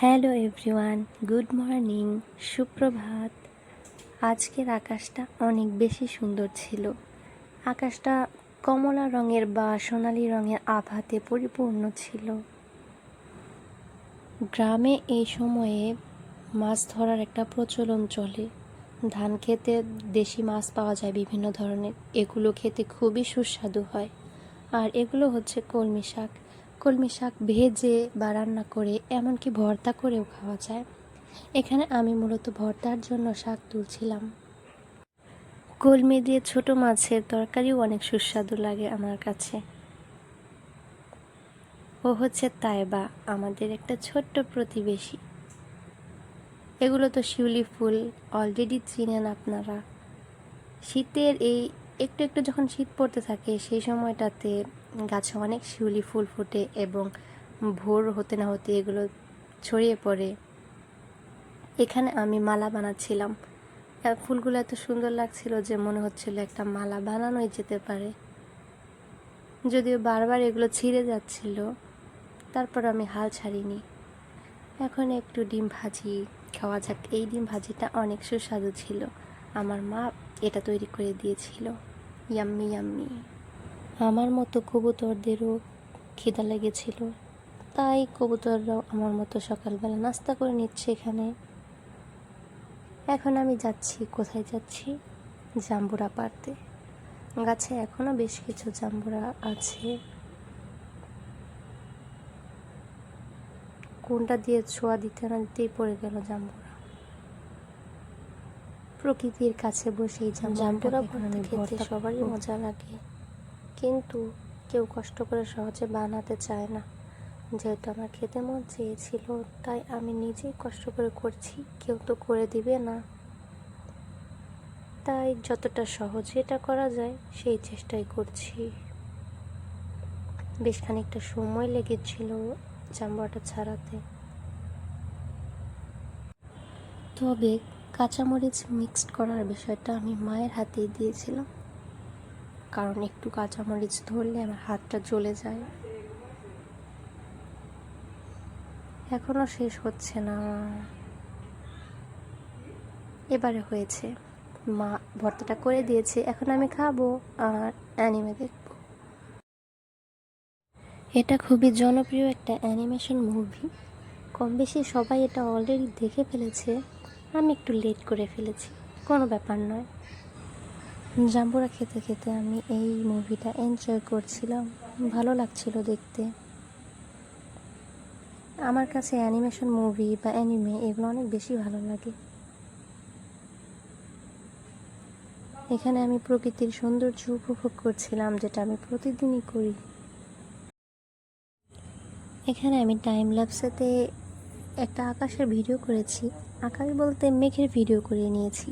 Hello everyone, good morning, সুপ্রভাত। আজকের আকাশটা অনেক বেশি সুন্দর ছিল। আকাশটা কমলা রঙের বা সোনালি রঙের আভাতে পরিপূর্ণ ছিল। গ্রামে এই সময়ে মাছ ধরার একটা প্রচলন চলে। ধান খেতে দেশি মাছ পাওয়া যায় বিভিন্ন ধরনের, এগুলো খেতে খুবই সুস্বাদু হয়। আর এগুলো হচ্ছে কলমি শাক। কলমি শাক ভেজে বা রান্না করে এমনকি ভর্তা করেও খাওয়া যায়। এখানে আমি মূলত ভর্তার জন্য শাক তুলছিলাম। কলমি দিয়ে ছোট মাছের তরকারিও অনেক সুস্বাদু লাগে আমার কাছে। ও হচ্ছে তাইবা, আমাদের একটা ছোট্ট প্রতিবেশী। এগুলো তো শিউলি ফুল, অলরেডি চিনেন আপনারা। শীতের এই একটু একটু যখন শীত পড়তে থাকে সেই সময়টাতে গাছে অনেক শিউলি ফুল ফোটে এবং ভোর হতে না হতে এগুলো ছড়িয়ে পড়ে। এখানে আমি মালা বানাচ্ছিলাম। ফুলগুলো এত সুন্দর লাগছিল যে মনে হচ্ছিল একটা মালা বানানোই যেতে পারে। যদিও বারবার এগুলো ছিঁড়ে যাচ্ছিল, তারপর আমি হাল ছাড়িনি। এখন একটু ডিম ভাজি খাওয়া যাক। এই ডিম ভাজিটা অনেক সুস্বাদু ছিল। আমার মা এটা তৈরি করে দিয়েছিল। Yummy yummy. আমার মতো কবুতরদেরও খিদা লেগেছিল, তাই কবুতররাও আমার মতো সকালবেলা নাস্তা করে নিচ্ছে এখানে। এখন আমি যাচ্ছি, কোথায় যাচ্ছি? জাম্বুরা পাড়তে। গাছে এখনো বেশ কিছু জাম্বুরা আছে। কোনটা দিয়ে ছোঁয়া দিতে না দিতেই পড়ে গেল জাম্বুরা। প্রকৃতির কাছে বসে এই জাম্বুরা ভর্তা খেতে সবারই মজা লাগে, কিন্তু কেউ কষ্ট করে সহজে বানাতে চায় না। যেহেতু আমার খেতে মন চেয়েছিল, তাই আমি নিজেই কষ্ট করে করছি, কেউ তো করে দিবে না। তাই যতটা সহজে এটা করা যায় সেই চেষ্টাই করছি। বেশ খানিকটা সময় লেগেছিল জাম্বুরাটা ছাড়াতে। তবে কাঁচামরিচ মিক্সড করার বিষয়টা আমি মায়ের হাতেই দিয়েছিলাম, কারণ একটু কাঁচামরিচ ধরলে আমার হাতটা জ্বলে যায়। এখনো শেষ হচ্ছে না। এবারে হয়েছে, মা ভর্তাটা করে দিয়েছে, এখন আমি খাবো আর অ্যানিমে দেখবো। এটা খুবই জনপ্রিয় একটা অ্যানিমেশন মুভি। কম বেশি সবাই এটা অলরেডি দেখে ফেলেছে, আমি একটু লেট করে ফেলেছি, কোনো ব্যাপার নয়। জাম্বুরা খেতে খেতে আমি এই মুভিটা এনজয় করছিলাম, ভালো লাগছিল দেখতে। আমার কাছে অ্যানিমেশন মুভি বা অ্যানিমে এগুলো অনেক বেশি ভালো লাগে। এখানে আমি প্রকৃতির সৌন্দর্য উপভোগ করছিলাম, যেটা আমি প্রতিদিনই করি। এখানে আমি টাইম ল্যাপসেতে একটা আকাশের ভিডিও করেছি। আকাশ বলতে মেঘের ভিডিও করে নিয়েছি,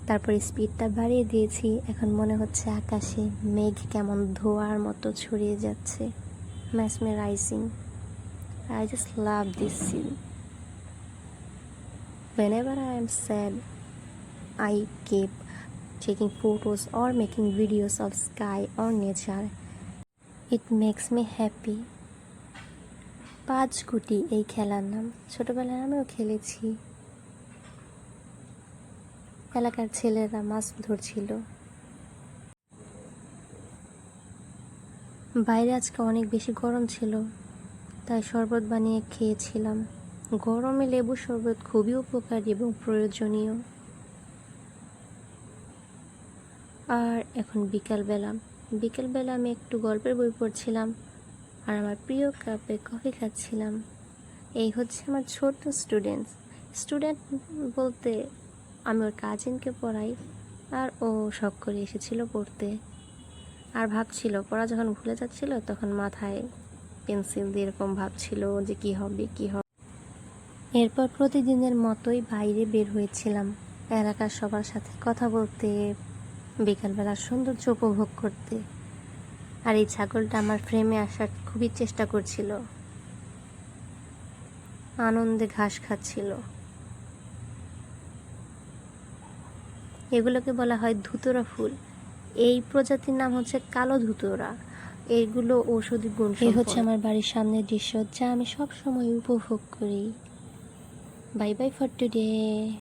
তারপরে স্পিডটা বাড়িয়ে দিয়েছি। এখন মনে হচ্ছে আকাশে মেঘ কেমন ধোঁয়ার মতো ছড়িয়ে যাচ্ছে, mesmerizing. I just love this scene. Whenever I am sad, I keep taking photos or making videos of sky or nature. It makes me happy. 5 গুটি এই খেলার নাম। ছোটবেলায় আমিও খেলেছি। এলাকার ছেলেরা মাছ ধরছিল। বাইরে আজকে অনেক বেশি গরম ছিল, তাই শরবত বানিয়ে খেয়েছিলাম। গরমে লেবু শরবত খুবই উপকারী এবং প্রয়োজনীয়। আর এখন বিকেলবেলা আমি একটু গল্পের বই পড়ছিলাম আর আমার প্রিয় কাপে কফি খাচ্ছিলাম। এই হচ্ছে আমার ছোট্ট স্টুডেন্ট বলতে আমি ওর কাজিনকে পড়াই, আর ও শখ করে এসেছিল পড়তে। আর ভাবছিল, পড়া যখন ভুলে যাচ্ছিল তখন মাথায় পেন্সিল দিয়ে এরকম ভাবছিল যে কি হবে। এরপর প্রতিদিনের মতোই বাইরে বের হয়েছিলাম এলাকার সবার সাথে কথা বলতে, বিকালবেলার সৌন্দর্য উপভোগ করতে। আর এই ছাগলটা আমার ফ্রেমে আসার খুবই চেষ্টা করছিল, আনন্দে ঘাস খাচ্ছিল। এগুলোকে বলা হয় ধুতরা ফুল। এই প্রজাতির নাম হচ্ছে কালো ধুতরা। এগুলো ঔষধি গুণ। এই হচ্ছে আমার বাড়ির সামনের দৃশ্য, যা আমি সব সময় উপভোগ করি। Bye bye for today.